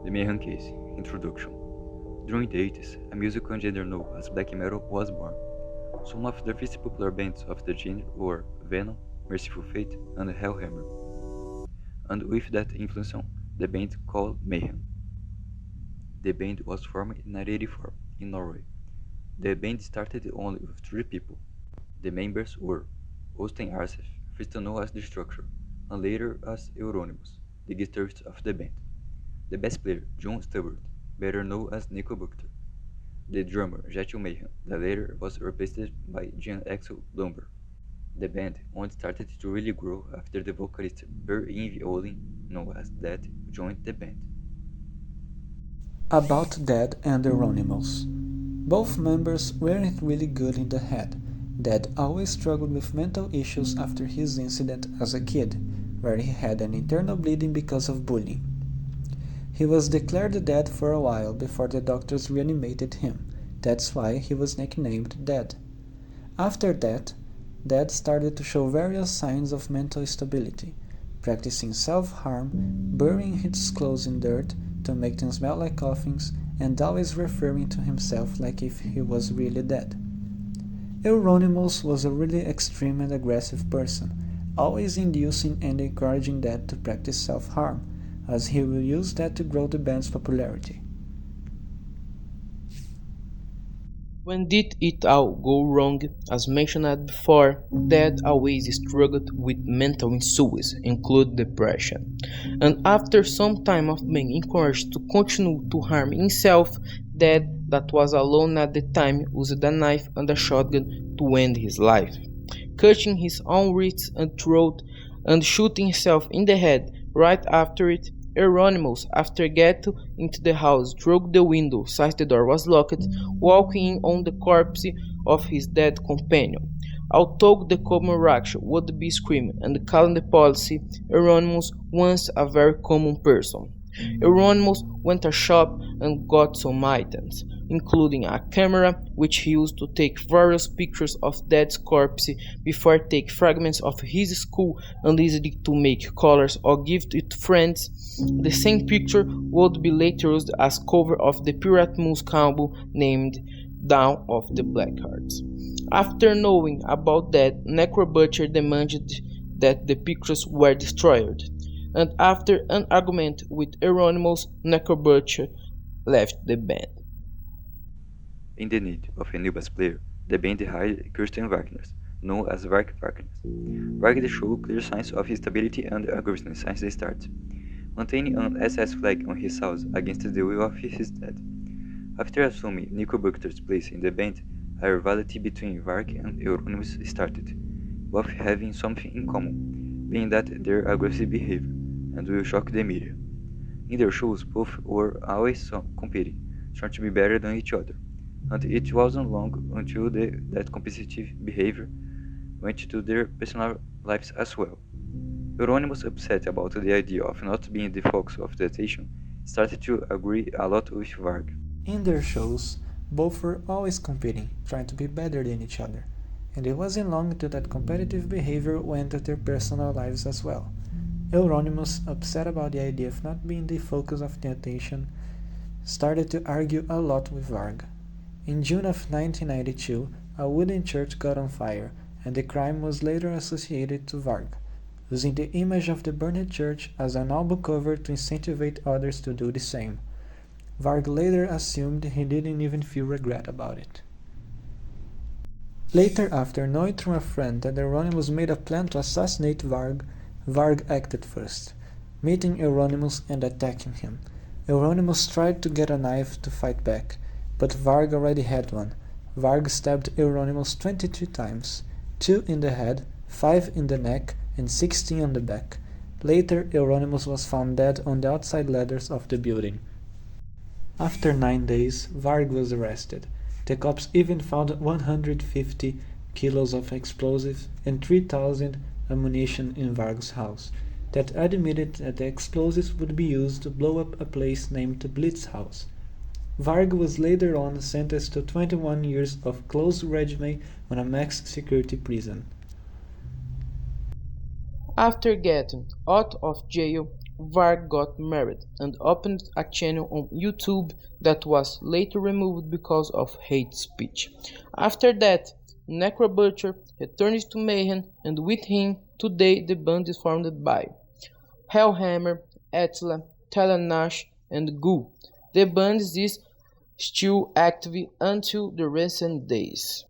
The Mayhem Case Introduction. During the 80s, a musical genre known as black metal was born. Some of the first popular bands of the genre were Venom, Merciful Fate, and Hellhammer, and with that influence, the band called Mayhem. The band was formed in 1984 in Norway. The band started only with 3 people. The members were Øystein Arsef, first known as The Structure, and later as Euronymous, the guitarist of the band. The bass player, John Stewart, better known as Nico Buchter. The drummer, Jethro Mayhem, the later was replaced by Jan Axel Lumber. The band only started to really grow after the vocalist Per-Yngve Olin, known as Dead, joined the band. About Dead and Euronymous. Both members weren't really good in the head. Dead always struggled with mental issues after his incident as a kid, where he had an internal bleeding because of bullying. He was declared dead for a while before the doctors reanimated him. That's why he was nicknamed Dead. After that, Dead started to show various signs of mental instability, practicing self-harm, burying his clothes in dirt to make them smell like coffins, and always referring to himself like if he was really dead. Euronymous was a really extreme and aggressive person, always inducing and encouraging Dead to practice self-harm, as he will use that to grow the band's popularity. When did it all go wrong? As mentioned before, Dad always struggled with mental issues, including depression. And after some time of being encouraged to continue to harm himself, Dad, that was alone at the time, used a knife and a shotgun to end his life, cutting his own wrists and throat and shooting himself in the head. Right after it, Euronymous, after getting into the house, broke the window since the door was locked, walking in on the corpse of his dead companion. Although the common reaction would be screaming and calling the police, Euronymous was a very common person. Euronymous went to a shop and got some items, including a camera which he used to take various pictures of Dead's corpse before take fragments of his skull and use it to make colors or give it to friends. The same picture would be later used as cover of the pirate music album named Dawn of the Blackhearts. After knowing about that, Necrobutcher demanded that the pictures were destroyed, and after an argument with Euronymous, Necrobutcher left the band. In the need of a new bass player, the band hired Kirsten Wagner, known as Varg Wagner. Wagner showed clear signs of instability and aggression since the start, maintaining an SS flag on his house against the will of his dad. After assuming Nico Buchter's place in the band, a rivalry between Varg and Euronymous started, both having something in common, being that their aggressive behavior, and will shock the media. In their shows, both were always competing, trying to be better than each other, and it wasn't long until that competitive behavior went to their personal lives as well. Euronymous, upset about the idea of not being the focus of the attention, started to agree a lot with Varg. In their shows, both were always competing, trying to be better than each other, and it wasn't long until that competitive behavior went to their personal lives as well. Euronymous, upset about the idea of not being the focus of the attention, started to argue a lot with Varg. In June of 1992, a wooden church got on fire, and the crime was later associated to Varg, using the image of the burned church as an album cover to incentivize others to do the same. Varg later assumed he didn't even feel regret about it. Later, after knowing through a friend that Euronymous made a plan to assassinate Varg, Varg acted first, meeting Euronymous and attacking him. Euronymous tried to get a knife to fight back, but Varg already had one. Varg stabbed Euronymous 22 times, 2 in the head, 5 in the neck, and 16 on the back. Later, Euronymous was found dead on the outside ladders of the building. After 9 days, Varg was arrested. The cops even found 150 kilos of explosives and 3,000 ammunition in Varg's house, that admitted that the explosives would be used to blow up a place named the Blitz House. Varg was later on sentenced to 21 years of close regime on a max security prison. After getting out of jail, Varg got married and opened a channel on YouTube that was later removed because of hate speech. After that, Necrobutcher returned to Mayhem, and with him, today the band is formed by Hellhammer, Attila, Talanash, and Ghoul. The band is still active until the recent days.